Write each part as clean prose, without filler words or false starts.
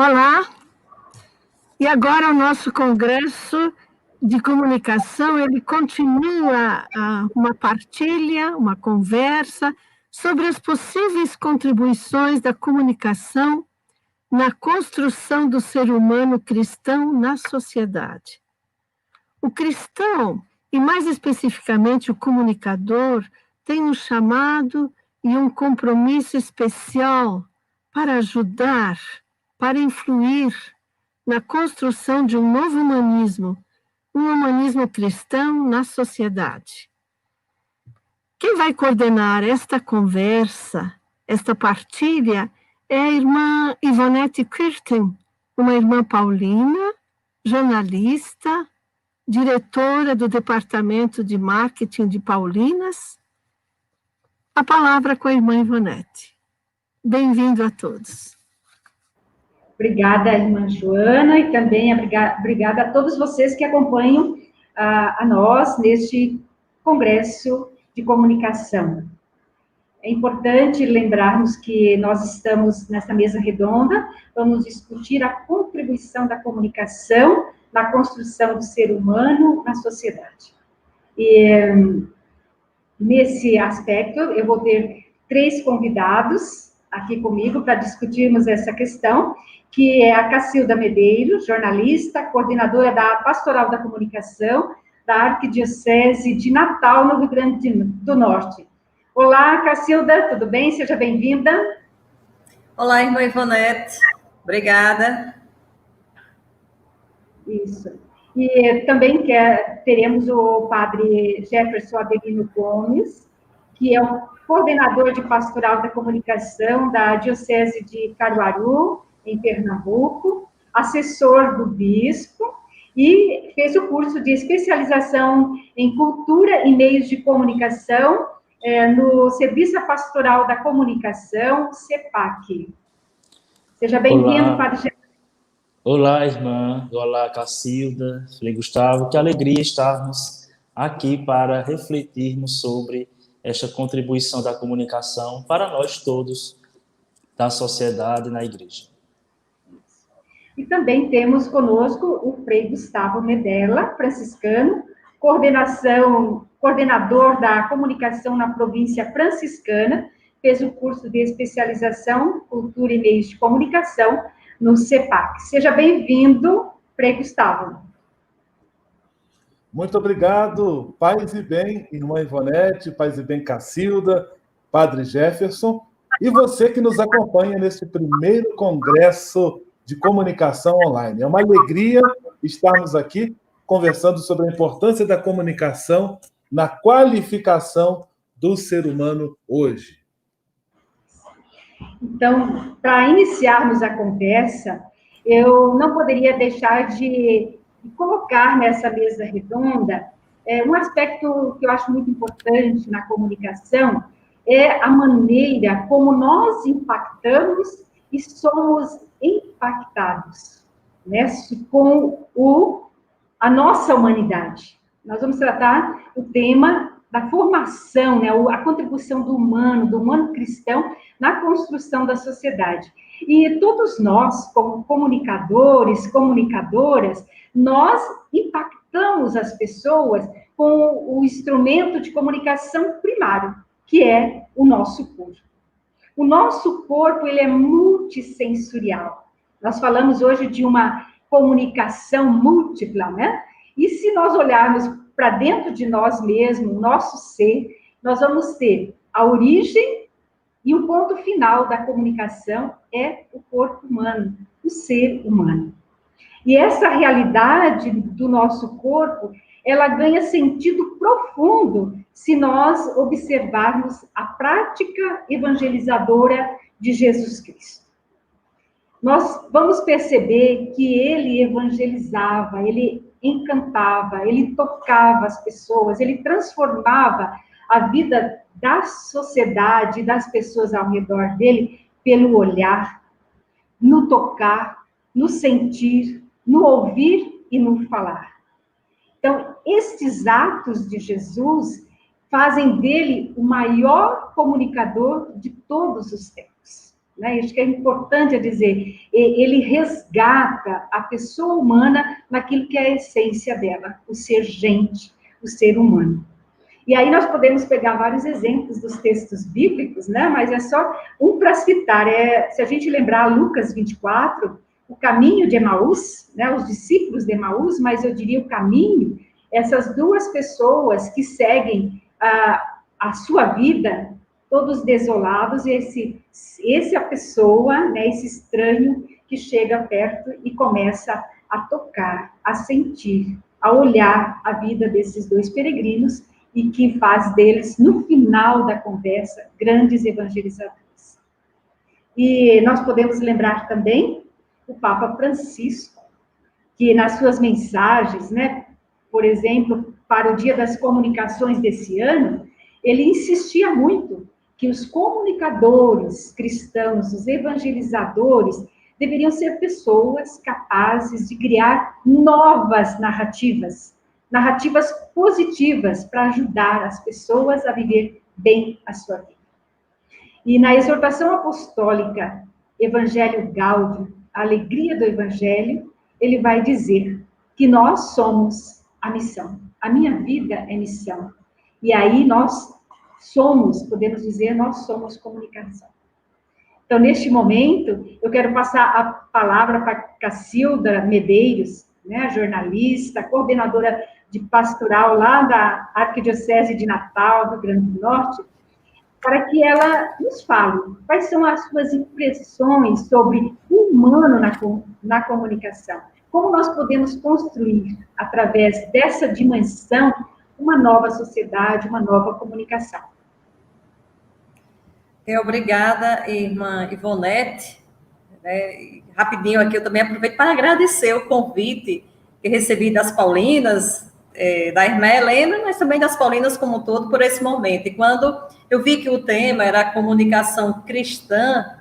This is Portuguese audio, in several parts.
Olá, e agora o nosso congresso de comunicação, ele continua uma partilha, uma conversa sobre as possíveis contribuições da comunicação na construção do ser humano cristão na sociedade. O cristão, e mais especificamente o comunicador, tem um chamado e um compromisso especial para ajudar, para influir na construção de um novo humanismo, um humanismo cristão na sociedade. Quem vai coordenar esta conversa, esta partilha, é a irmã Ivonete Kirten, uma irmã paulina, jornalista, diretora do Departamento de Marketing de Paulinas. A palavra com a irmã Ivonete. Bem-vindo a todos. Obrigada, irmã Joana, e também obrigada a todos vocês que acompanham a nós neste Congresso de Comunicação. É importante lembrarmos que nós estamos nessa mesa redonda, vamos discutir a contribuição da comunicação na construção do ser humano na sociedade. E, nesse aspecto, eu vou ter 3 convidados aqui comigo para discutirmos essa questão, que é a Cacilda Medeiros, jornalista, coordenadora da Pastoral da Comunicação da Arquidiocese de Natal, no Rio Grande do Norte. Olá, Cacilda, tudo bem? Seja bem-vinda. Olá, irmã Ivonete. Obrigada. Isso. E também teremos o padre Jefferson Adelino Gomes, que é o coordenador de Pastoral da Comunicação da Diocese de Caruaru, em Pernambuco, assessor do bispo, e fez o curso de especialização em Cultura e Meios de Comunicação no Serviço Pastoral da Comunicação, CEPAC. Seja bem-vindo, Padre Jefferson. Olá, irmã. Olá, Cacilda, Frei Gustavo. Que alegria estarmos aqui para refletirmos sobre esta contribuição da comunicação para nós todos, da sociedade e na igreja. E também temos conosco o Frei Gustavo Medella, franciscano, coordenador da comunicação na província franciscana, fez o curso de especialização Cultura e Meios de Comunicação no CEPAC. Seja bem-vindo, Frei Gustavo. Muito obrigado, paz e bem, irmã Ivonete, paz e bem, Cacilda, Padre Jefferson, e você que nos acompanha nesse primeiro congresso de comunicação online. É uma alegria estarmos aqui conversando sobre a importância da comunicação na qualificação do ser humano hoje. Então, para iniciarmos a conversa, eu não poderia deixar de colocar nessa mesa redonda um aspecto que eu acho muito importante na comunicação, é a maneira como nós impactamos e somos impactados, né, com a nossa humanidade. Nós vamos tratar o tema da formação, né, a contribuição do humano cristão na construção da sociedade. E todos nós, como comunicadores, comunicadoras, nós impactamos as pessoas com o instrumento de comunicação primário, que é o nosso corpo. O nosso corpo, ele é multissensorial. Nós falamos hoje de uma comunicação múltipla, né? E se nós olharmos para dentro de nós mesmos, o nosso ser, nós vamos ter a origem e o ponto final da comunicação é o corpo humano, o ser humano. E essa realidade do nosso corpo, ela ganha sentido profundo se nós observarmos a prática evangelizadora de Jesus Cristo. Nós vamos perceber que ele evangelizava, ele encantava, ele tocava as pessoas, ele transformava a vida da sociedade, das pessoas ao redor dele, pelo olhar, no tocar, no sentir, no ouvir e no falar. Então, estes atos de Jesus fazem dele o maior comunicador de todos os tempos, né? Acho que é importante dizer, ele resgata a pessoa humana naquilo que é a essência dela, o ser gente, o ser humano. E aí nós podemos pegar vários exemplos dos textos bíblicos, né? Mas é só um para citar. Se a gente lembrar Lucas 24, o caminho de Emaús, né? Os discípulos de Emaús, mas eu diria o caminho, essas duas pessoas que seguem a sua vida, todos desolados, e esse é a pessoa, né? Esse estranho que chega perto e começa a tocar, a sentir, a olhar a vida desses dois peregrinos, e que faz deles, no final da conversa, grandes evangelizadores. E nós podemos lembrar também o Papa Francisco, que nas suas mensagens, né, por exemplo, para o Dia das Comunicações desse ano, ele insistia muito que os comunicadores cristãos, os evangelizadores, deveriam ser pessoas capazes de criar novas narrativas positivas para ajudar as pessoas a viver bem a sua vida. E na exortação apostólica Evangelho Gaudium, a alegria do Evangelho, ele vai dizer que nós somos a missão. A minha vida é missão. E aí nós somos, podemos dizer, nós somos comunicação. Então, neste momento, eu quero passar a palavra para Cacilda Medeiros, né, jornalista, coordenadora de pastoral lá da Arquidiocese de Natal, do Rio Grande do Norte, para que ela nos fale quais são as suas impressões sobre o humano na comunicação. Como nós podemos construir, através dessa dimensão, uma nova sociedade, uma nova comunicação. Obrigada, irmã Ivonete. Rapidinho aqui, eu também aproveito para agradecer o convite que recebi das Paulinas, da irmã Helena, mas também das Paulinas como um todo, por esse momento. E quando eu vi que o tema era a comunicação cristã,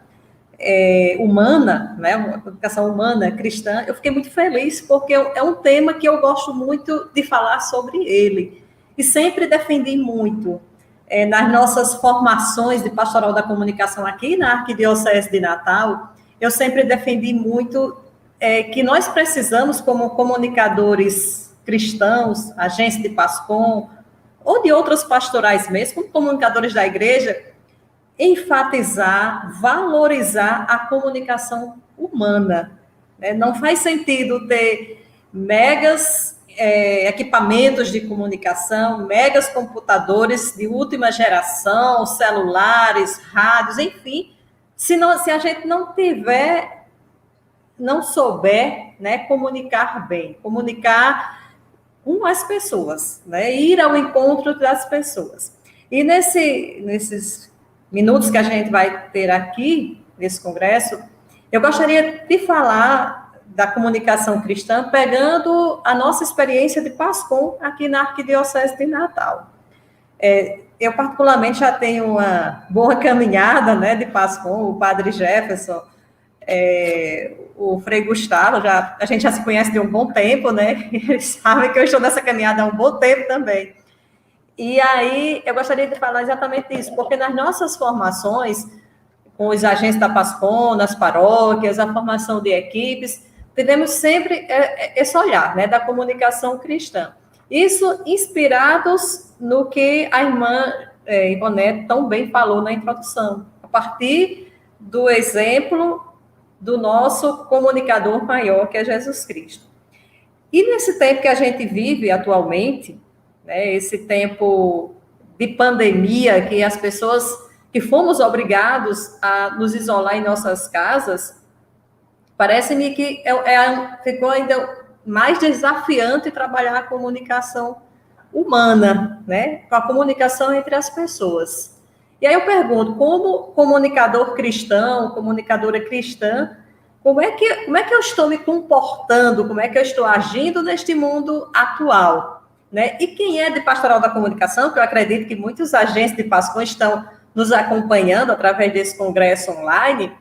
humana, né, uma comunicação humana, cristã, eu fiquei muito feliz, porque é um tema que eu gosto muito de falar sobre ele. E sempre defendi muito, nas nossas formações de pastoral da comunicação aqui na Arquidiocese de Natal, eu sempre defendi muito que nós precisamos, como comunicadores cristãos, agentes de PASCOM, ou de outras pastorais mesmo, como comunicadores da igreja, enfatizar, valorizar a comunicação humana. Não faz sentido ter megas equipamentos de comunicação, megas computadores de última geração, celulares, rádios, enfim, se a gente não souber, né, comunicar bem, comunicar com as pessoas, né, ir ao encontro das pessoas. E nesses minutos que a gente vai ter aqui, nesse congresso, eu gostaria de falar da comunicação cristã, pegando a nossa experiência de PASCOM aqui na Arquidiocese de Natal. Eu, particularmente, já tenho uma boa caminhada, né, de PASCOM, o padre Jefferson, o Frei Gustavo, a gente já se conhece de um bom tempo, né, eles sabem que eu estou nessa caminhada há um bom tempo também. E aí, eu gostaria de falar exatamente isso, porque nas nossas formações, com os agentes da PASCOM, nas paróquias, a formação de equipes, tivemos sempre esse olhar, né, da comunicação cristã. Isso inspirados no que a irmã Ivonete tão bem falou na introdução, a partir do exemplo do nosso comunicador maior, que é Jesus Cristo. E nesse tempo que a gente vive atualmente, né, esse tempo de pandemia, que as pessoas que fomos obrigados a nos isolar em nossas casas, parece-me que ficou ainda mais desafiante trabalhar a comunicação humana, né, com a comunicação entre as pessoas. E aí eu pergunto, como comunicador cristão, comunicadora cristã, como é que eu estou me comportando, como é que eu estou agindo neste mundo atual, né? E quem é de pastoral da comunicação, que eu acredito que muitos agentes de PASCOM estão nos acompanhando através desse congresso online,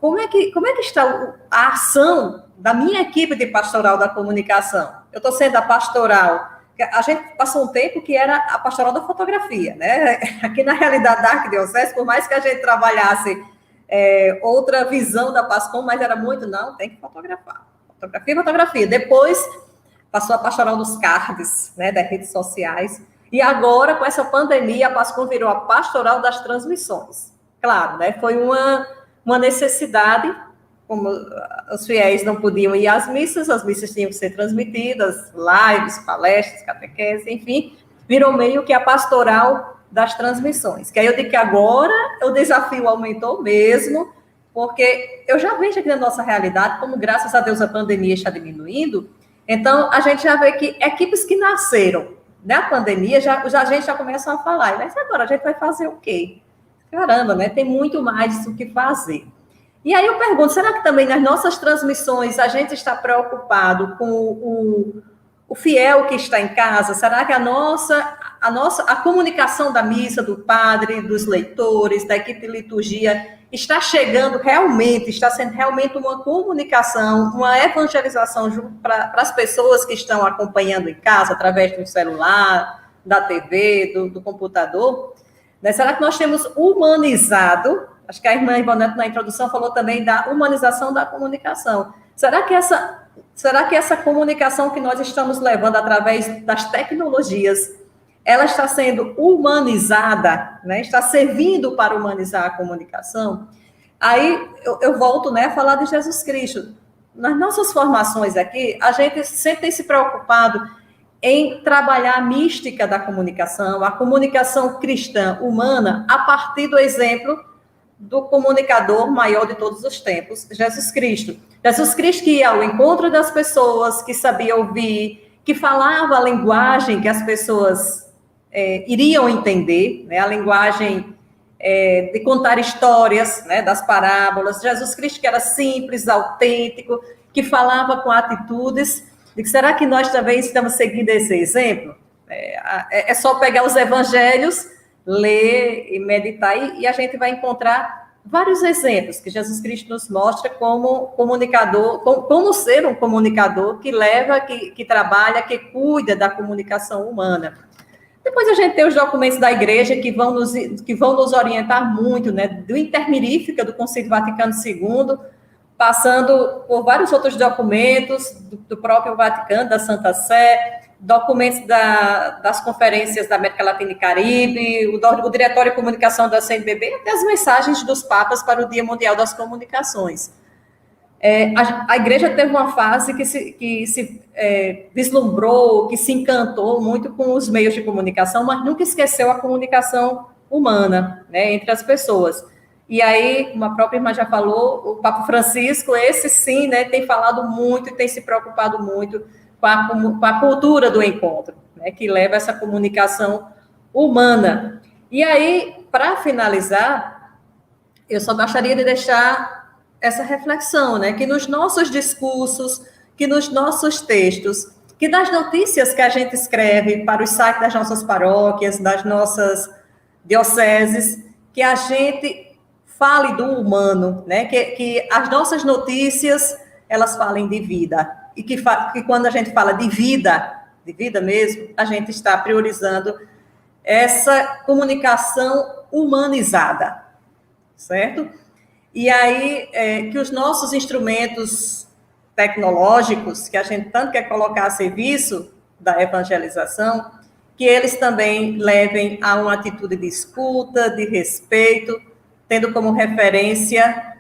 como é que está a ação da minha equipe de pastoral da comunicação? Eu estou sendo a pastoral. A gente passou um tempo que era a pastoral da fotografia, né? Aqui na realidade da Arquidiocese, por mais que a gente trabalhasse outra visão da PASCOM, mas era muito, não, tem que fotografar. Fotografia. Depois passou a pastoral dos cards, né, das redes sociais. E agora, com essa pandemia, a PASCOM virou a pastoral das transmissões. Claro, né, foi uma necessidade, como os fiéis não podiam ir às missas, as missas tinham que ser transmitidas, lives, palestras, catequese, enfim, virou meio que a pastoral das transmissões. Que aí eu digo que agora o desafio aumentou mesmo, porque eu já vejo aqui na nossa realidade, como graças a Deus a pandemia está diminuindo, então a gente já vê que equipes que nasceram na pandemia, a gente já começa a falar, mas agora a gente vai fazer o quê? Caramba, né? Tem muito mais o que fazer. E aí eu pergunto, será que também nas nossas transmissões a gente está preocupado com o fiel que está em casa? Será que a comunicação da missa, do padre, dos leitores, da equipe de liturgia, está chegando realmente, está sendo realmente uma comunicação, uma evangelização para as pessoas que estão acompanhando em casa, através do celular, da TV, do computador? Né? Será que nós temos humanizado? Acho que a irmã Ivonete, na introdução, falou também da humanização da comunicação. Será que essa comunicação que nós estamos levando através das tecnologias, ela está sendo humanizada, né? Está servindo para humanizar a comunicação? Aí eu volto, né, a falar de Jesus Cristo. Nas nossas formações aqui, a gente sempre tem se preocupado em trabalhar a mística da comunicação, a comunicação cristã, humana, a partir do exemplo do comunicador maior de todos os tempos, Jesus Cristo. Jesus Cristo que ia ao encontro das pessoas, que sabia ouvir, que falava a linguagem que as pessoas iriam entender, né? A linguagem de contar histórias, né? Das parábolas. Jesus Cristo que era simples, autêntico, que falava com atitudes. E será que nós também estamos seguindo esse exemplo? É só pegar os evangelhos, ler e meditar, e a gente vai encontrar vários exemplos que Jesus Cristo nos mostra como comunicador, como ser um comunicador que leva, que trabalha, que cuida da comunicação humana. Depois a gente tem os documentos da igreja que vão nos orientar muito, né, do Intermirífica, do Concílio Vaticano II, passando por vários outros documentos do próprio Vaticano, da Santa Sé, documentos das conferências da América Latina e Caribe, o Diretório de Comunicação da CNBB, até as mensagens dos papas para o Dia Mundial das Comunicações. A igreja teve uma fase que se vislumbrou, que se encantou muito com os meios de comunicação, mas nunca esqueceu a comunicação humana, né, entre as pessoas. E aí, como a própria irmã já falou, o Papa Francisco, esse sim, né, tem falado muito e tem se preocupado muito com a cultura do encontro, né, que leva essa comunicação humana. E aí, para finalizar, eu só gostaria de deixar essa reflexão, né, que nos nossos discursos, que nos nossos textos, que nas notícias que a gente escreve para os sites das nossas paróquias, das nossas dioceses, que a gente fale do humano, né, que as nossas notícias, elas falem de vida, e que quando a gente fala de vida mesmo, a gente está priorizando essa comunicação humanizada, certo? E aí, que os nossos instrumentos tecnológicos, que a gente tanto quer colocar a serviço da evangelização, que eles também levem a uma atitude de escuta, de respeito, tendo como referência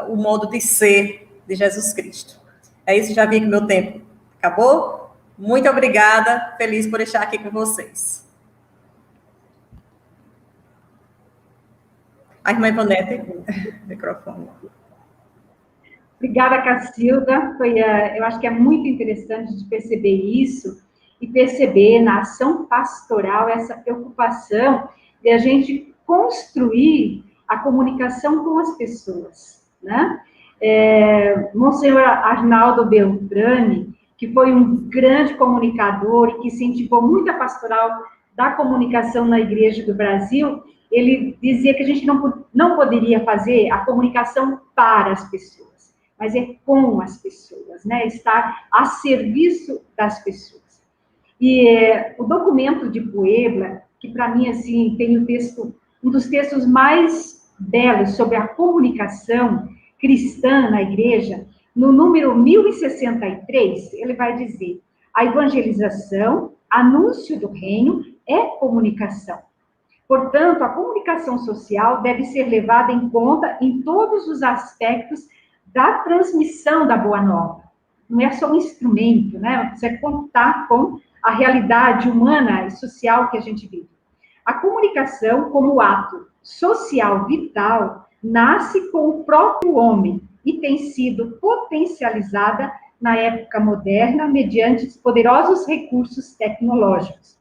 o modo de ser de Jesus Cristo. É isso, já vi que meu tempo acabou. Muito obrigada, feliz por estar aqui com vocês. A irmã Ivonete, microfone. Obrigada, Cacilda. Eu acho que é muito interessante de perceber isso e perceber na ação pastoral essa preocupação de a gente construir a comunicação com as pessoas, né? Monsenhor Arnaldo Beltrame, que foi um grande comunicador e que incentivou muito a pastoral da comunicação na Igreja do Brasil, ele dizia que a gente não poderia fazer a comunicação para as pessoas, mas com as pessoas, né? Estar a serviço das pessoas. E o documento de Puebla, que para mim, assim, tem um dos textos mais Delos sobre a comunicação cristã na igreja, no número 1063, ele vai dizer: a evangelização, anúncio do reino, é comunicação. Portanto, a comunicação social deve ser levada em conta em todos os aspectos da transmissão da Boa Nova. Não é só um instrumento, né? Você contar com a realidade humana e social que a gente vive. A comunicação, como ato social vital, nasce com o próprio homem e tem sido potencializada na época moderna mediante os poderosos recursos tecnológicos.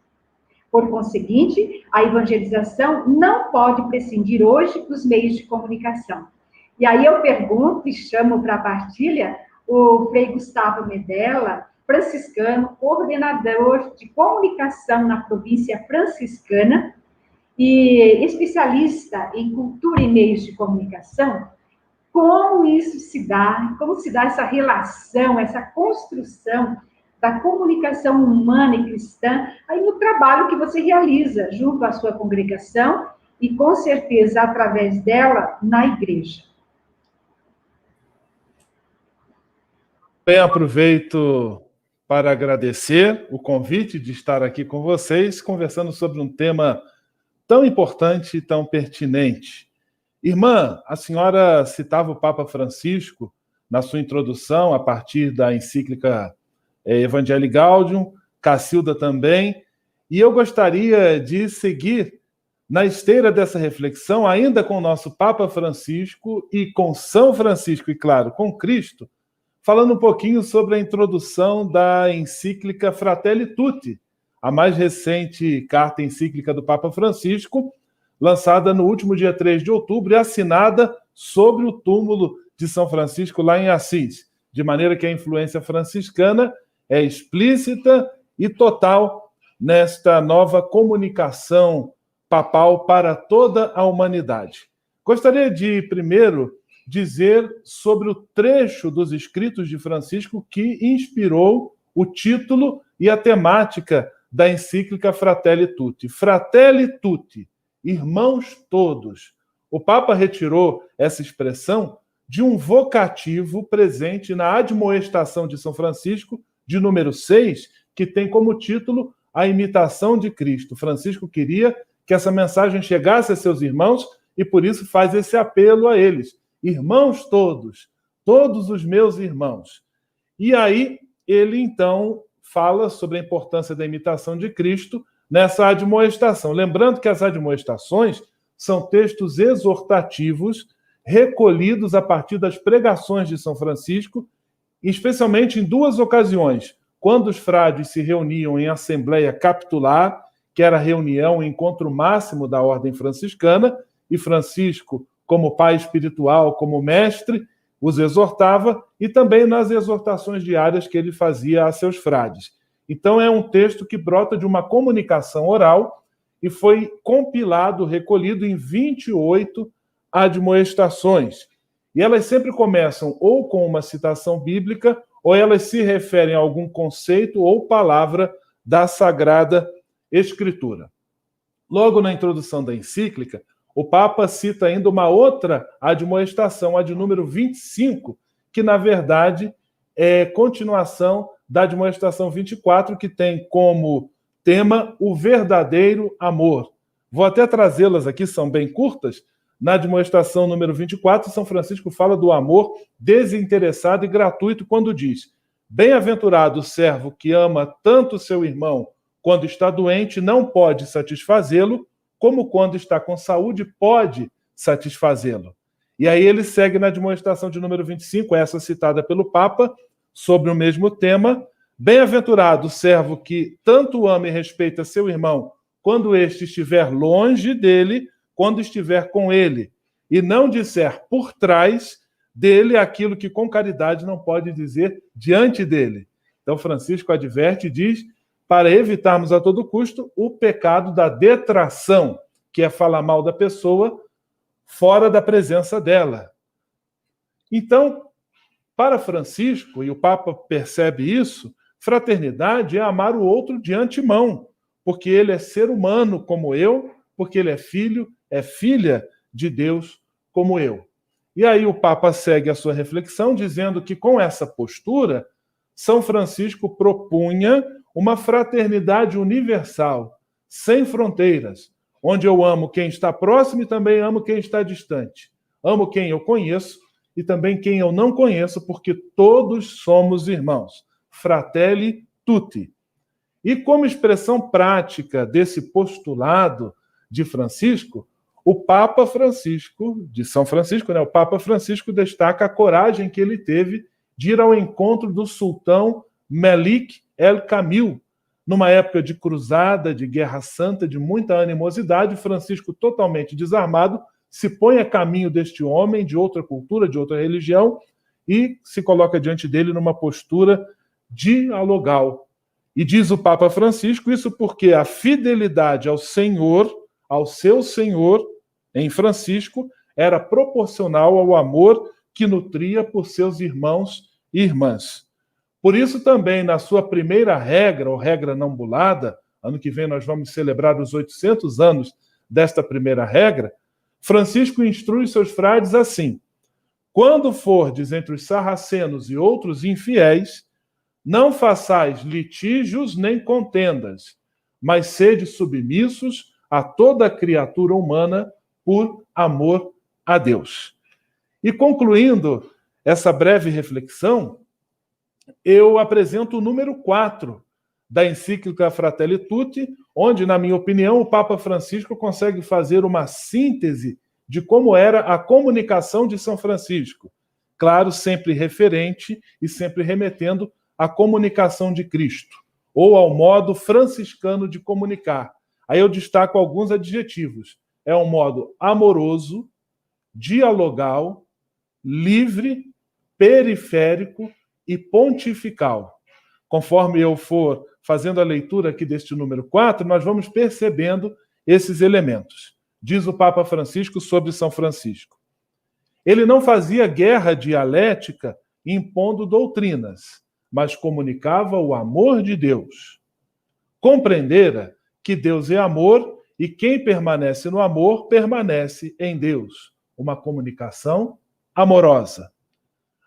Por conseguinte, a evangelização não pode prescindir hoje dos meios de comunicação. E aí eu pergunto e chamo para a partilha o Frei Gustavo Medella, franciscano, coordenador de comunicação na província franciscana e especialista em cultura e meios de comunicação. Como isso se dá, como se dá essa relação, essa construção da comunicação humana e cristã, aí no trabalho que você realiza junto à sua congregação e, com certeza, através dela, na igreja. Bem, aproveito para agradecer o convite de estar aqui com vocês, conversando sobre um tema tão importante e tão pertinente. Irmã, a senhora citava o Papa Francisco na sua introdução, a partir da encíclica Evangelii Gaudium, Cacilda também, e eu gostaria de seguir na esteira dessa reflexão, ainda com o nosso Papa Francisco e com São Francisco, e claro, com Cristo, falando um pouquinho sobre a introdução da encíclica Fratelli Tutti, a mais recente carta encíclica do Papa Francisco, lançada no último dia 3 de outubro e assinada sobre o túmulo de São Francisco lá em Assis, de maneira que a influência franciscana é explícita e total nesta nova comunicação papal para toda a humanidade. Gostaria de, primeiro, dizer sobre o trecho dos escritos de Francisco que inspirou o título e a temática da encíclica Fratelli Tutti. Fratelli Tutti, irmãos todos. O Papa retirou essa expressão de um vocativo presente na admoestação de São Francisco, de número 6, que tem como título A Imitação de Cristo. Francisco queria que essa mensagem chegasse a seus irmãos e por isso faz esse apelo a eles. Irmãos todos, todos os meus irmãos. E aí ele então fala sobre a importância da imitação de Cristo nessa admoestação. Lembrando que as admoestações são textos exortativos recolhidos a partir das pregações de São Francisco, especialmente em duas ocasiões, quando os frades se reuniam em assembleia capitular, que era a reunião, o encontro máximo da ordem franciscana, e Francisco, como pai espiritual, como mestre, os exortava, e também nas exortações diárias que ele fazia a seus frades. Então é um texto que brota de uma comunicação oral e foi compilado, recolhido em 28 admoestações. E elas sempre começam ou com uma citação bíblica, ou elas se referem a algum conceito ou palavra da Sagrada Escritura. Logo na introdução da encíclica, o Papa cita ainda uma outra admoestação, a de número 25, que, na verdade, é continuação da admoestação 24, que tem como tema o verdadeiro amor. Vou até trazê-las aqui, são bem curtas. Na admoestação número 24, São Francisco fala do amor desinteressado e gratuito quando diz: bem-aventurado o servo que ama tanto seu irmão quando está doente, não pode satisfazê-lo, como quando está com saúde, pode satisfazê-lo. E aí ele segue na admoestação de número 25, essa citada pelo Papa, sobre o mesmo tema: bem-aventurado o servo que tanto ama e respeita seu irmão quando este estiver longe dele, quando estiver com ele, e não disser por trás dele aquilo que com caridade não pode dizer diante dele. Então Francisco adverte e diz, para evitarmos a todo custo o pecado da detração, que é falar mal da pessoa fora da presença dela. Então, para Francisco, e o Papa percebe isso, fraternidade é amar o outro de antemão, porque ele é ser humano como eu, porque ele é filho, é filha de Deus como eu. E aí o Papa segue a sua reflexão dizendo que com essa postura, São Francisco propunha uma fraternidade universal, sem fronteiras, onde eu amo quem está próximo e também amo quem está distante. Amo quem eu conheço e também quem eu não conheço, porque todos somos irmãos. Fratelli tutti. E como expressão prática desse postulado de Francisco, o Papa Francisco, de São Francisco, né? O Papa Francisco destaca a coragem que ele teve de ir ao encontro do sultão Melik el-Kamil, numa época de cruzada, de guerra santa, de muita animosidade. Francisco, totalmente desarmado, se põe a caminho deste homem, de outra cultura, de outra religião, e se coloca diante dele numa postura dialogal. E diz o Papa Francisco isso porque a fidelidade ao Senhor, ao seu Senhor, em Francisco, era proporcional ao amor que nutria por seus irmãos e irmãs. Por isso também, na sua primeira regra, ou regra não bulada, ano que vem nós vamos celebrar os 800 anos desta primeira regra, Francisco instrui seus frades assim: quando fordes entre os sarracenos e outros infiéis, não façais litígios nem contendas, mas sede submissos a toda criatura humana por amor a Deus. E concluindo essa breve reflexão, eu apresento o número 4 da encíclica Fratelli Tutti, onde, na minha opinião, o Papa Francisco consegue fazer uma síntese de como era a comunicação de São Francisco. Claro, sempre referente e sempre remetendo à comunicação de Cristo, ou ao modo franciscano de comunicar. Aí eu destaco alguns adjetivos. É um modo amoroso, dialogal, livre, periférico e pontifical. Conforme eu for fazendo a leitura aqui deste número 4, nós vamos percebendo esses elementos. Diz o Papa Francisco sobre São Francisco: ele não fazia guerra dialética impondo doutrinas, mas comunicava o amor de Deus. Compreendera que Deus é amor e quem permanece no amor permanece em Deus. Uma comunicação amorosa.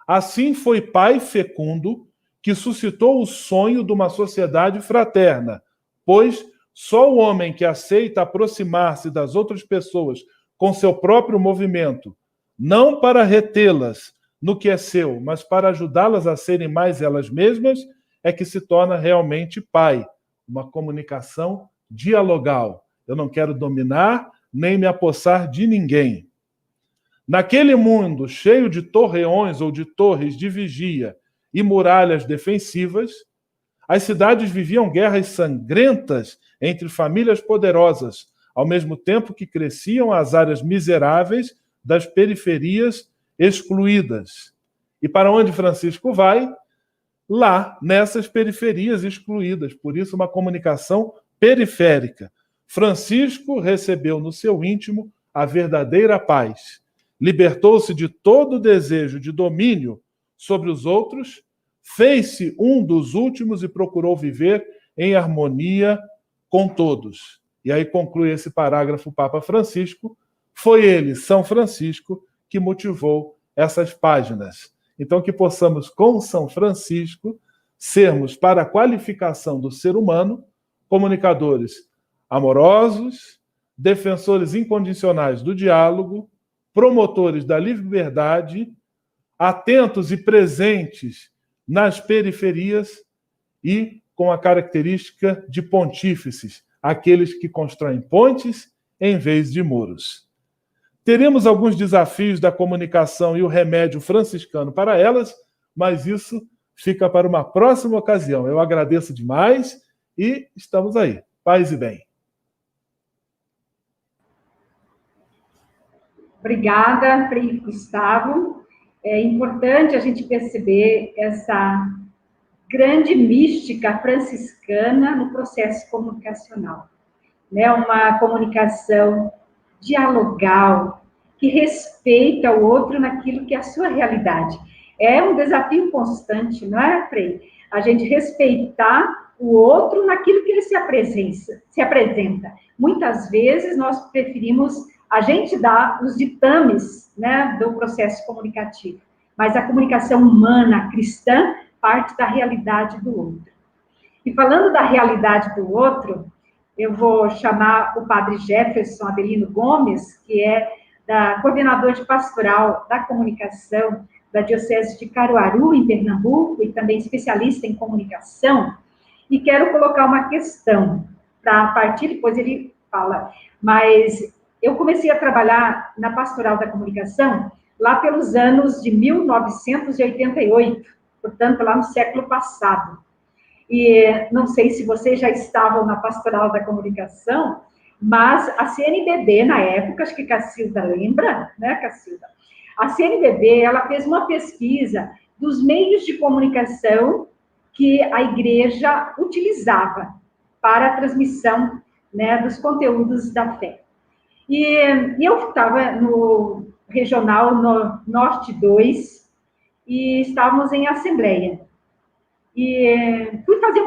Assim foi pai fecundo que suscitou o sonho de uma sociedade fraterna, pois só o homem que aceita aproximar-se das outras pessoas com seu próprio movimento, não para retê-las no que é seu, mas para ajudá-las a serem mais elas mesmas, é que se torna realmente pai. Uma comunicação dialogal. Eu não quero dominar nem me apossar de ninguém. Naquele mundo cheio de torreões ou de torres de vigia e muralhas defensivas, as cidades viviam guerras sangrentas entre famílias poderosas, ao mesmo tempo que cresciam as áreas miseráveis das periferias excluídas. E para onde Francisco vai? Lá, nessas periferias excluídas. Por isso, uma comunicação periférica. Francisco recebeu no seu íntimo a verdadeira paz. Libertou-se de todo o desejo de domínio sobre os outros, fez-se um dos últimos e procurou viver em harmonia com todos. E aí conclui esse parágrafo o Papa Francisco. Foi ele, São Francisco, que motivou essas páginas. Então, que possamos, com São Francisco, sermos, para a qualificação do ser humano, comunicadores amorosos, defensores incondicionais do diálogo, promotores da liberdade, atentos e presentes nas periferias e com a característica de pontífices, aqueles que constroem pontes em vez de muros. Teremos alguns desafios da comunicação e o remédio franciscano para elas, mas isso fica para uma próxima ocasião. Eu agradeço demais e estamos aí. Paz e bem. Obrigada, Frei Gustavo. É importante a gente perceber essa grande mística franciscana no processo comunicacional, né? Uma comunicação dialogal, que respeita o outro naquilo que é a sua realidade. É um desafio constante, não é, Frei? A gente respeitar o outro naquilo que ele se apresenta. Muitas vezes nós preferimos A gente dá os ditames, né, do processo comunicativo, mas a comunicação humana, cristã, parte da realidade do outro. E falando da realidade do outro, eu vou chamar o padre Jefferson Adelino Gomes, que é coordenador de pastoral da comunicação da Diocese de Caruaru, em Pernambuco, e também especialista em comunicação, e quero colocar uma questão, para partir, depois ele fala, mas eu comecei a trabalhar na pastoral da comunicação lá pelos anos de 1988, portanto, lá no século passado. E não sei se vocês já estavam na pastoral da comunicação, mas a CNBB, na época, acho que Cacilda lembra, né, Cacilda? A CNBB, ela fez uma pesquisa dos meios de comunicação que a igreja utilizava para a transmissão, né, dos conteúdos da fé. E eu estava no Regional Norte 2 e estávamos em assembleia. E fui fazer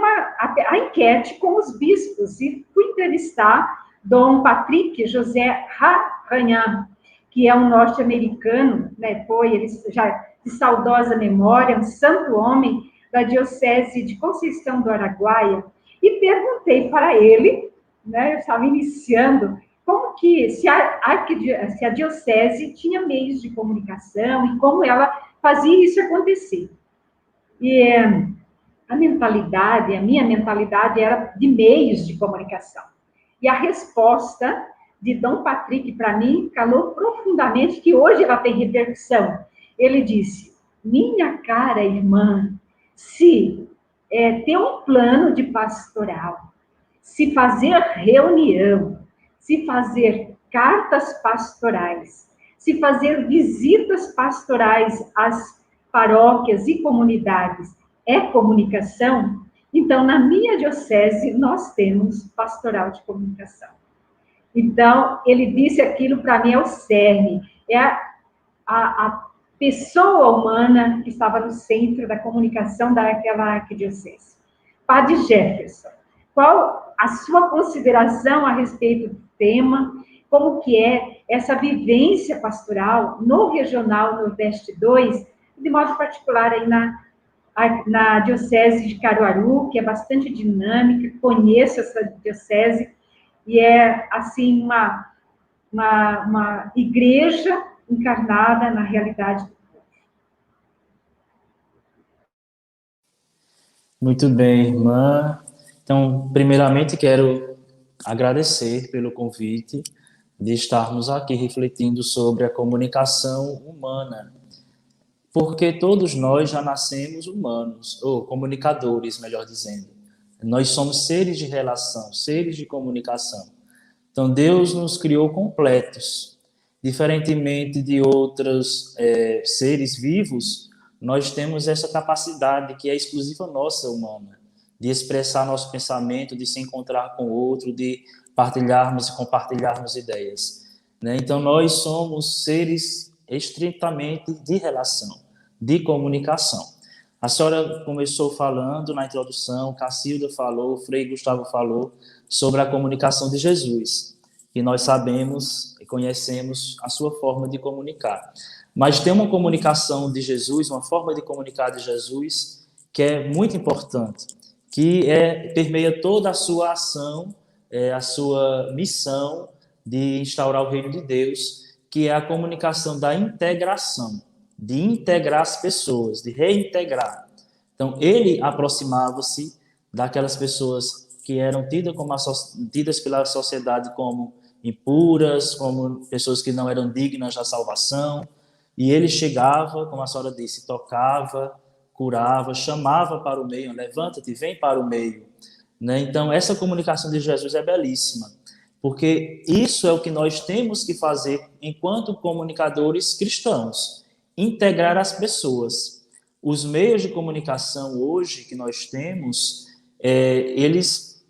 a enquete com os bispos e fui entrevistar Dom Patrick José Rahanhan, que é um norte-americano, né, ele já de saudosa memória, um santo homem da Diocese de Conceição do Araguaia, e perguntei para ele, né, eu estava iniciando, como que, se a Diocese tinha meios de comunicação e como ela fazia isso acontecer. E a minha mentalidade era de meios de comunicação. E a resposta de Dom Patrick, para mim, calou profundamente, que hoje ela tem repercussão. Ele disse, minha cara irmã, se ter um plano de pastoral, se fazer reunião, se fazer cartas pastorais, se fazer visitas pastorais às paróquias e comunidades, é comunicação, então, na minha diocese, nós temos pastoral de comunicação. Então, ele disse aquilo, para mim, é o cerne, é a pessoa humana que estava no centro da comunicação daquela arquidiocese. Padre Jefferson, qual a sua consideração a respeito do tema, como que é essa vivência pastoral no Regional Nordeste 2, de modo particular aí na Diocese de Caruaru, que é bastante dinâmica, conheço essa diocese, e é, assim, uma igreja encarnada na realidade do povo. Muito bem, irmã. Então, primeiramente, quero agradecer pelo convite de estarmos aqui refletindo sobre a comunicação humana, porque todos nós já nascemos humanos, ou comunicadores, melhor dizendo. Nós somos seres de relação, seres de comunicação. Então, Deus nos criou completos. Diferentemente de outros seres vivos, nós temos essa capacidade que é exclusiva nossa, humana, de expressar nosso pensamento, de se encontrar com o outro, de partilharmos e compartilharmos ideias. Então, nós somos seres estritamente de relação, de comunicação. A senhora começou falando na introdução, Cacilda falou, Frei Gustavo falou sobre a comunicação de Jesus, que nós sabemos e conhecemos a sua forma de comunicar. Mas tem uma comunicação de Jesus, uma forma de comunicar de Jesus, que é muito importante, que permeia toda a sua ação, a sua missão de instaurar o reino de Deus, que é a comunicação da integração, de integrar as pessoas, de reintegrar. Então, ele aproximava-se daquelas pessoas que eram tidas pela sociedade como impuras, como pessoas que não eram dignas da salvação, e ele chegava, como a senhora disse, tocava, curava, chamava para o meio, levanta-te, vem para o meio. Então, essa comunicação de Jesus é belíssima, porque isso é o que nós temos que fazer enquanto comunicadores cristãos, integrar as pessoas. Os meios de comunicação hoje que nós temos, eles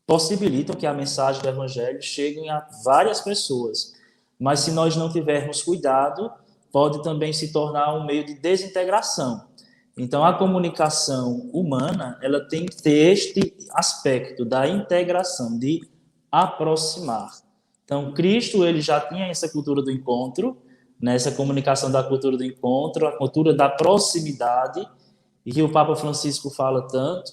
possibilitam que a mensagem do Evangelho chegue a várias pessoas, mas se nós não tivermos cuidado, pode também se tornar um meio de desintegração. Então, a comunicação humana, ela tem que ter este aspecto da integração, de aproximar. Então, Cristo, ele já tinha essa cultura do encontro, né, essa comunicação da cultura do encontro, a cultura da proximidade, e que o Papa Francisco fala tanto,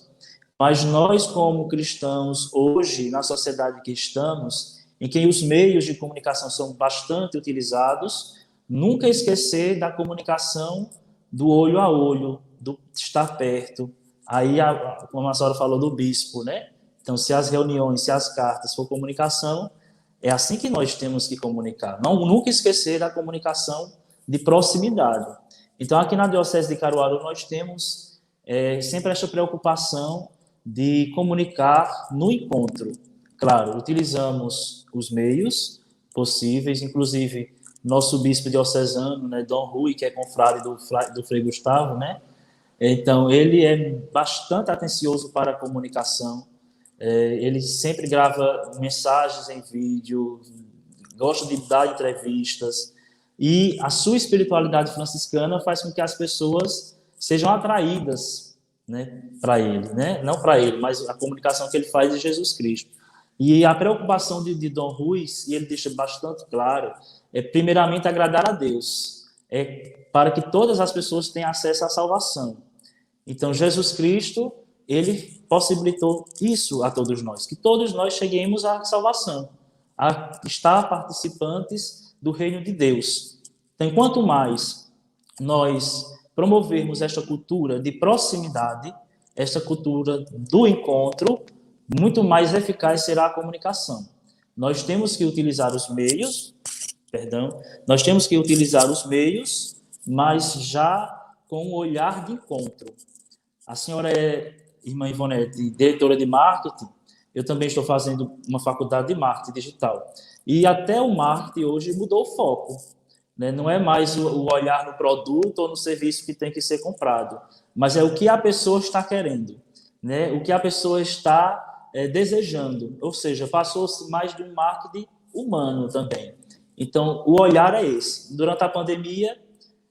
mas nós, como cristãos, hoje, na sociedade que estamos, em que os meios de comunicação são bastante utilizados, nunca esquecer da comunicação do olho a olho, do estar perto. Aí, como a senhora falou do bispo, né? Então, se as reuniões, se as cartas for comunicação, é assim que nós temos que comunicar. Não, nunca esquecer da comunicação de proximidade. Então, aqui na Diocese de Caruaru, nós temos sempre essa preocupação de comunicar no encontro. Claro, utilizamos os meios possíveis, inclusive nosso bispo diocesano, né, Dom Rui, que é confrade do Frei Gustavo, né? Então, ele é bastante atencioso para a comunicação. Ele sempre grava mensagens em vídeo, gosta de dar entrevistas, e a sua espiritualidade franciscana faz com que as pessoas sejam atraídas, né, para ele, né? Não para ele, mas a comunicação que ele faz de Jesus Cristo. E a preocupação de Dom Rui, e ele deixa bastante claro, é primeiramente agradar a Deus, para que todas as pessoas tenham acesso à salvação. Então, Jesus Cristo, ele possibilitou isso a todos nós, que todos nós cheguemos à salvação, a estar participantes do reino de Deus. Então, quanto mais nós promovermos esta cultura de proximidade, esta cultura do encontro, muito mais eficaz será a comunicação. Nós temos que utilizar os meios, mas já com um olhar de encontro. A senhora é, irmã Ivonete, diretora de marketing. Eu também estou fazendo uma faculdade de marketing digital. E até o marketing hoje mudou o foco, né? Não é mais o olhar no produto ou no serviço que tem que ser comprado, mas é o que a pessoa está querendo, né? O que a pessoa está desejando. Ou seja, passou-se mais de um marketing humano também. Então, o olhar é esse. Durante a pandemia,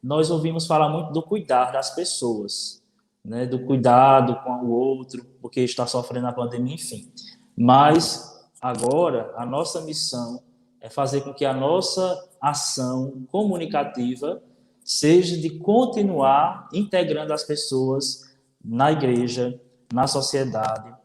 nós ouvimos falar muito do cuidar das pessoas, né, do cuidado com o outro, porque está sofrendo a pandemia, enfim. Mas, agora, a nossa missão é fazer com que a nossa ação comunicativa seja de continuar integrando as pessoas na igreja, na sociedade,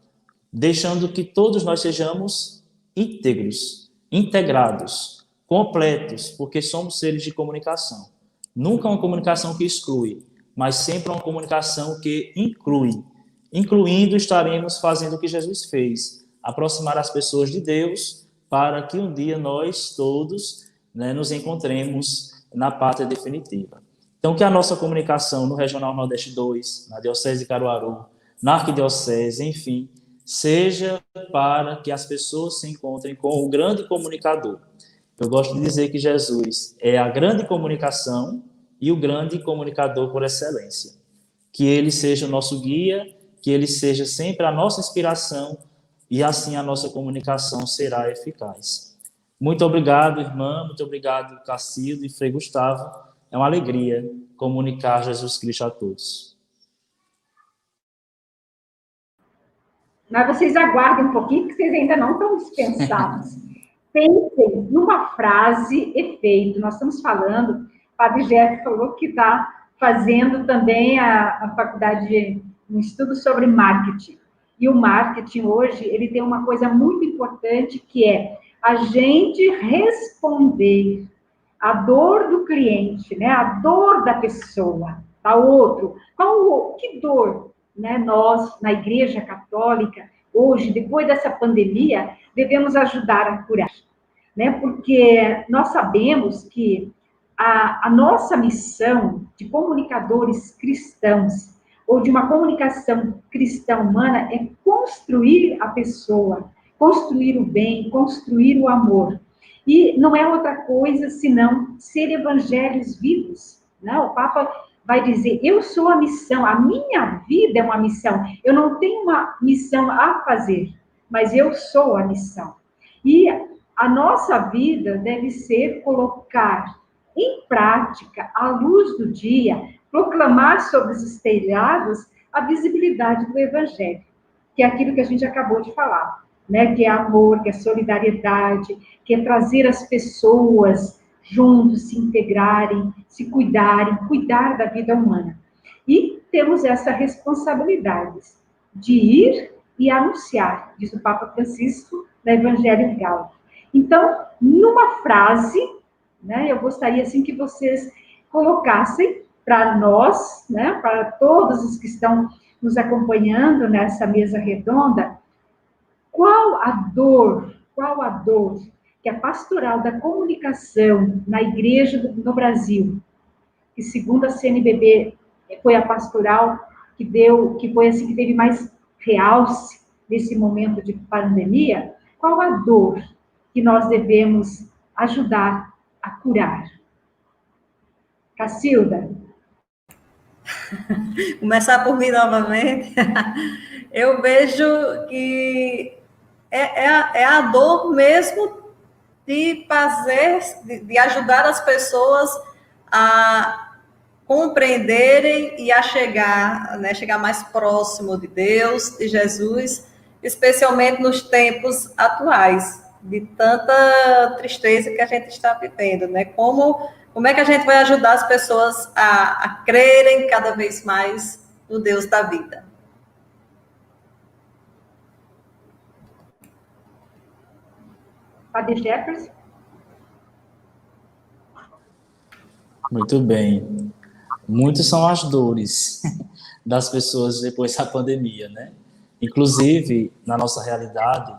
deixando que todos nós sejamos íntegros, integrados, completos, porque somos seres de comunicação. Nunca uma comunicação que exclui, mas sempre uma comunicação que inclui. Incluindo, estaremos fazendo o que Jesus fez, aproximar as pessoas de Deus, para que um dia nós todos, né, nos encontremos na pátria definitiva. Então, que a nossa comunicação no Regional Nordeste 2, na Diocese de Caruaru, na Arquidiocese, enfim, seja para que as pessoas se encontrem com o grande comunicador. Eu gosto de dizer que Jesus é a grande comunicação e o grande comunicador por excelência. Que ele seja o nosso guia, que ele seja sempre a nossa inspiração, e assim a nossa comunicação será eficaz. Muito obrigado, irmã, muito obrigado, Cacildo e Frei Gustavo. É uma alegria comunicar Jesus Cristo a todos. Mas vocês aguardem um pouquinho, que vocês ainda não estão dispensados. Pensem numa frase efeito. Nós estamos falando, o Padre Jeff falou que está fazendo também a faculdade de um estudo sobre marketing. E o marketing hoje, ele tem uma coisa muito importante, que é a gente responder à dor do cliente, né? A dor da pessoa, da outro. Que dor, né? Nós, na Igreja Católica, hoje, depois dessa pandemia, devemos ajudar a curar, né? Porque nós sabemos que a nossa missão de comunicadores cristãos, ou de uma comunicação cristã humana, é construir a pessoa, construir o bem, construir o amor. E não é outra coisa senão ser evangelhos vivos, né? O Papa vai dizer, eu sou a missão, a minha vida é uma missão. Eu não tenho uma missão a fazer, mas eu sou a missão. E a nossa vida deve ser colocar em prática, à luz do dia, proclamar sobre os telhados a visibilidade do Evangelho, que é aquilo que a gente acabou de falar. né, que é amor, que é solidariedade, que é trazer as pessoas juntos, se integrarem, se cuidarem, cuidar da vida humana. E temos essa responsabilidade de ir e anunciar, diz o Papa Francisco no Evangelho Gaudium. Então, numa frase, né, eu gostaria assim que vocês colocassem para nós, né, para todos os que estão nos acompanhando nessa mesa redonda, qual a dor que a pastoral da comunicação na igreja no Brasil, que segundo a CNBB foi a pastoral que foi assim que teve mais realce nesse momento de pandemia, qual a dor que nós devemos ajudar a curar? Cacilda? Começar por mim novamente. Eu vejo que é a dor mesmo de fazer, de ajudar as pessoas a compreenderem e a chegar, né, chegar mais próximo de Deus, de Jesus, especialmente nos tempos atuais, de tanta tristeza que a gente está vivendo, né? Como é que a gente vai ajudar as pessoas a crerem cada vez mais no Deus da vida? Padre Jefferson? Muito bem. Muitas são as dores das pessoas depois da pandemia, né? Inclusive, na nossa realidade,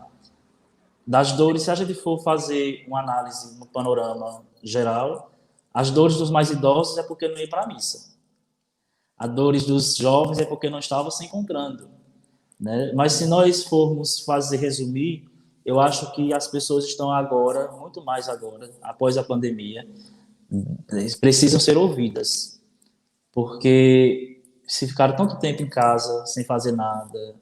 das dores, se a gente for fazer uma análise no panorama geral, as dores dos mais idosos é porque não ia para a missa. As dores dos jovens é porque não estavam se encontrando, né? Mas se nós formos resumir, eu acho que as pessoas estão agora, muito mais agora, após a pandemia, precisam ser ouvidas, porque se ficaram tanto tempo em casa sem fazer nada,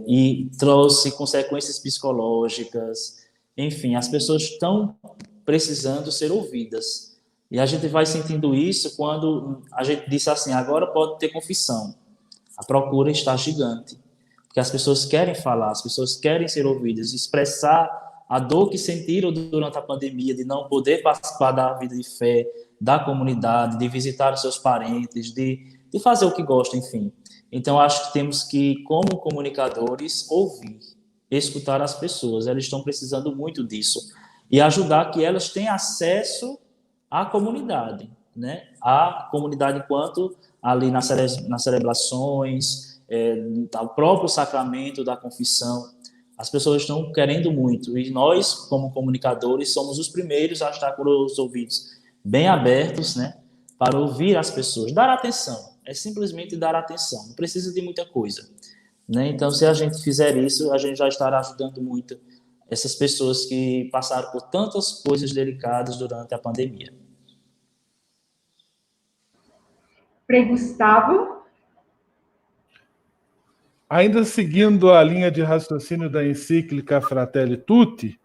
e trouxe consequências psicológicas, enfim, as pessoas estão precisando ser ouvidas. E a gente vai sentindo isso quando a gente disse assim, agora pode ter confissão. A procura está gigante, porque as pessoas querem falar, as pessoas querem ser ouvidas, expressar a dor que sentiram durante a pandemia, de não poder participar da vida de fé, da comunidade, de visitar os seus parentes, de fazer o que gostam, enfim. Então, acho que temos que, como comunicadores, ouvir, escutar as pessoas. Elas estão precisando muito disso. E ajudar que elas tenham acesso à comunidade, né? A comunidade enquanto ali nas celebrações, ao próprio sacramento da confissão. As pessoas estão querendo muito. E nós, como comunicadores, somos os primeiros a estar com os ouvidos bem abertos, né? Para ouvir as pessoas, dar atenção. É simplesmente dar atenção, não precisa de muita coisa, né? Então, se a gente fizer isso, a gente já estará ajudando muito essas pessoas que passaram por tantas coisas delicadas durante a pandemia. Frei Gustavo? Ainda seguindo a linha de raciocínio da encíclica Fratelli Tutti,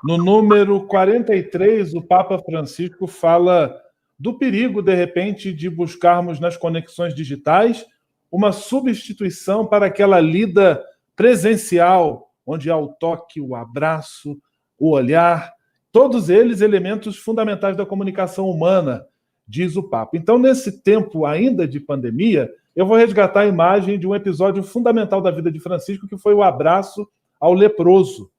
no número 43, o Papa Francisco fala do perigo, de repente, de buscarmos nas conexões digitais uma substituição para aquela lida presencial, onde há o toque, o abraço, o olhar, todos eles elementos fundamentais da comunicação humana, diz o Papa. Então, nesse tempo ainda de pandemia, eu vou resgatar a imagem de um episódio fundamental da vida de Francisco, que foi o abraço ao leproso.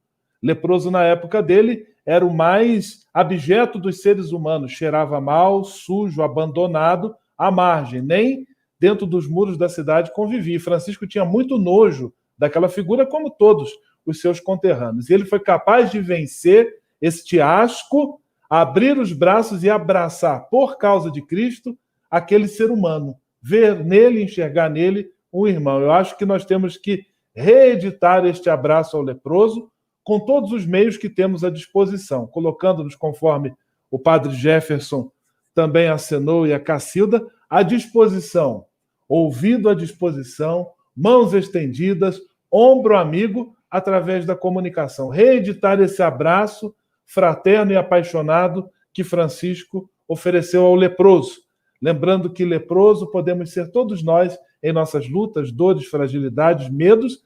Leproso, na época dele, era o mais abjeto dos seres humanos, cheirava mal, sujo, abandonado, à margem, nem dentro dos muros da cidade convivia. Francisco tinha muito nojo daquela figura, como todos os seus conterrâneos. E ele foi capaz de vencer este asco, abrir os braços e abraçar, por causa de Cristo, aquele ser humano, ver nele, enxergar nele um irmão. Eu acho que nós temos que reeditar este abraço ao leproso, com todos os meios que temos à disposição, colocando-nos, conforme o padre Jefferson também acenou e a Cacilda, à disposição, ouvido à disposição, mãos estendidas, ombro amigo, através da comunicação. Reeditar esse abraço fraterno e apaixonado que Francisco ofereceu ao leproso. Lembrando que leproso podemos ser todos nós em nossas lutas, dores, fragilidades, medos,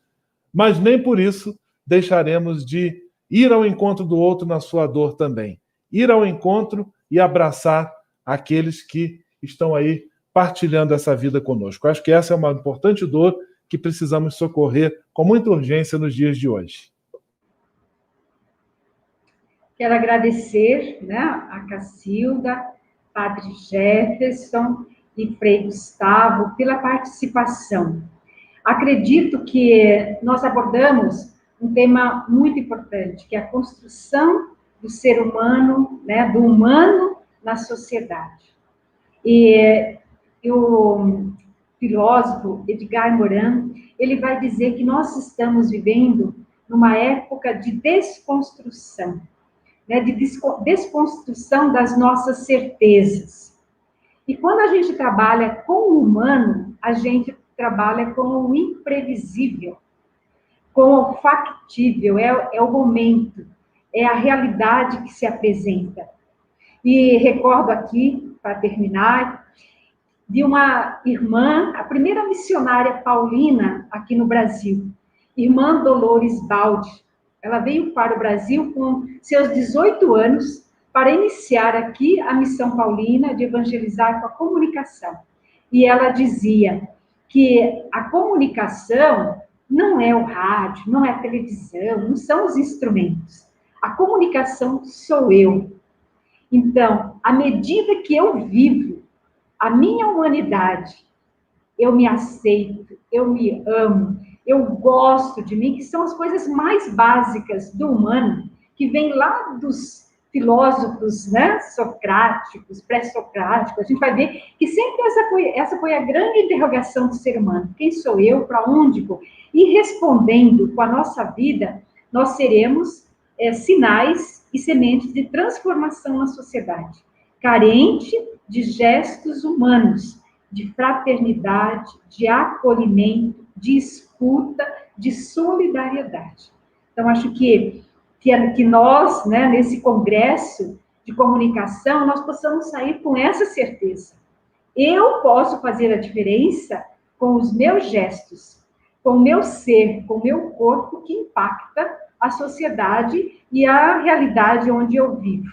mas nem por isso deixaremos de ir ao encontro do outro na sua dor também. Ir ao encontro e abraçar aqueles que estão aí partilhando essa vida conosco. Acho que essa é uma importante dor que precisamos socorrer com muita urgência nos dias de hoje. Quero agradecer, né, a Cacilda, Padre Jefferson e Frei Gustavo pela participação. Acredito que nós abordamos um tema muito importante, que é a construção do ser humano, né, do humano na sociedade. E o filósofo Edgar Morin, ele vai dizer que nós estamos vivendo numa época de desconstrução, né, de desconstrução das nossas certezas. E quando a gente trabalha com o humano, a gente trabalha com o imprevisível, com o factível, é o momento, é a realidade que se apresenta. E recordo aqui, para terminar, de uma irmã, a primeira missionária paulina aqui no Brasil, irmã Dolores Baldi. Ela veio para o Brasil com seus 18 anos para iniciar aqui a missão paulina de evangelizar com a comunicação. E ela dizia que a comunicação não é o rádio, não é a televisão, não são os instrumentos. A comunicação sou eu. Então, à medida que eu vivo a minha humanidade, eu me aceito, eu me amo, eu gosto de mim, que são as coisas mais básicas do humano, que vem lá dos filósofos, né, socráticos, pré-socráticos. A gente vai ver que sempre essa foi a grande interrogação do ser humano. Quem sou eu? Para onde vou? E respondendo com a nossa vida, nós seremos sinais e sementes de transformação na sociedade, carente de gestos humanos, de fraternidade, de acolhimento, de escuta, de solidariedade. Então, acho que nós, né, nesse congresso de comunicação, nós possamos sair com essa certeza. Eu posso fazer a diferença com os meus gestos, com o meu ser, com o meu corpo, que impacta a sociedade e a realidade onde eu vivo.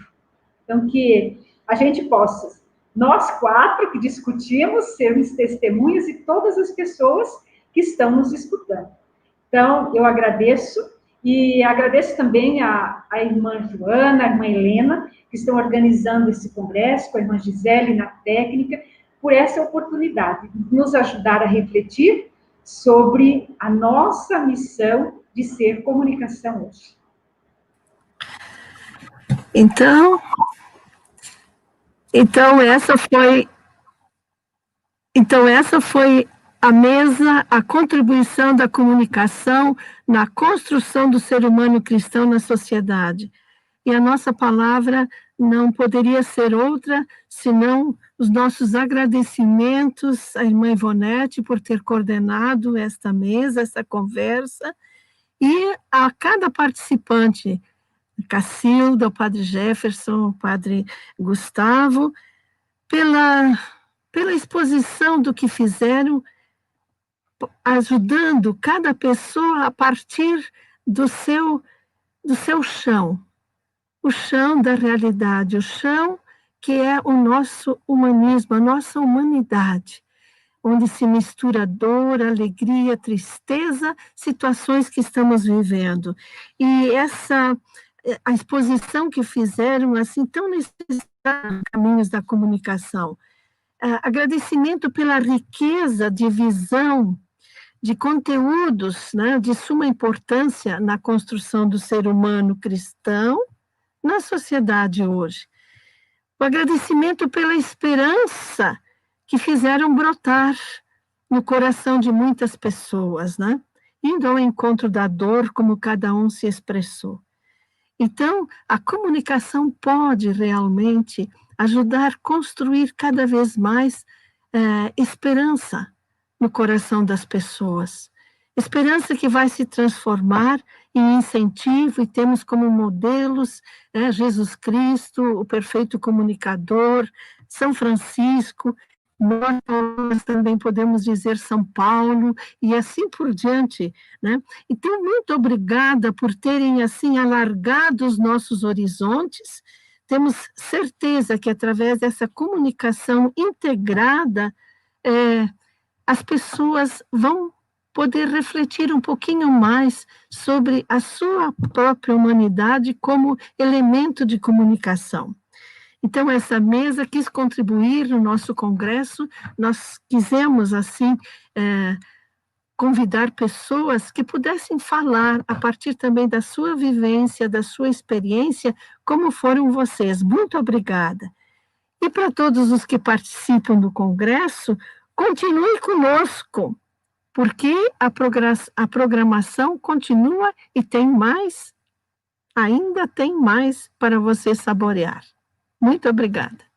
Então, que a gente possa, nós quatro que discutimos, sermos testemunhas e todas as pessoas que estão nos escutando. Então, eu agradeço, e agradeço também a irmã Joana, a irmã Helena, que estão organizando esse congresso, com a irmã Gisele na técnica, por essa oportunidade de nos ajudar a refletir sobre a nossa missão de ser comunicação hoje. Então essa foi a mesa, a contribuição da comunicação na construção do ser humano cristão na sociedade. E a nossa palavra não poderia ser outra, senão os nossos agradecimentos à irmã Ivonete por ter coordenado esta mesa, essa conversa, e a cada participante, Cacilda, o Padre Jefferson, o Padre Gustavo, pela exposição do que fizeram, ajudando cada pessoa a partir do seu chão, o chão da realidade, o chão que é o nosso humanismo, a nossa humanidade, onde se mistura dor, alegria, tristeza, situações que estamos vivendo. E a exposição que fizeram, assim, tão necessária nos caminhos da comunicação. Agradecimento pela riqueza de visão, de conteúdos, né, de suma importância na construção do ser humano cristão na sociedade hoje. O agradecimento pela esperança que fizeram brotar no coração de muitas pessoas, né? Indo ao encontro da dor, como cada um se expressou. Então, a comunicação pode realmente ajudar a construir cada vez mais esperança no coração das pessoas. Esperança que vai se transformar em incentivo, e temos como modelos Jesus Cristo, o perfeito comunicador, São Francisco, nós também podemos dizer São Paulo, e assim por diante, né? Então, muito obrigada por terem, assim, alargado os nossos horizontes. Temos certeza que, através dessa comunicação integrada, as pessoas vão poder refletir um pouquinho mais sobre a sua própria humanidade como elemento de comunicação. Então, essa mesa quis contribuir no nosso congresso, nós quisemos, assim, convidar pessoas que pudessem falar, a partir também da sua vivência, da sua experiência, como foram vocês. Muito obrigada. E para todos os que participam do congresso, continue conosco, porque a programação continua e tem mais, ainda tem mais para você saborear. Muito obrigada.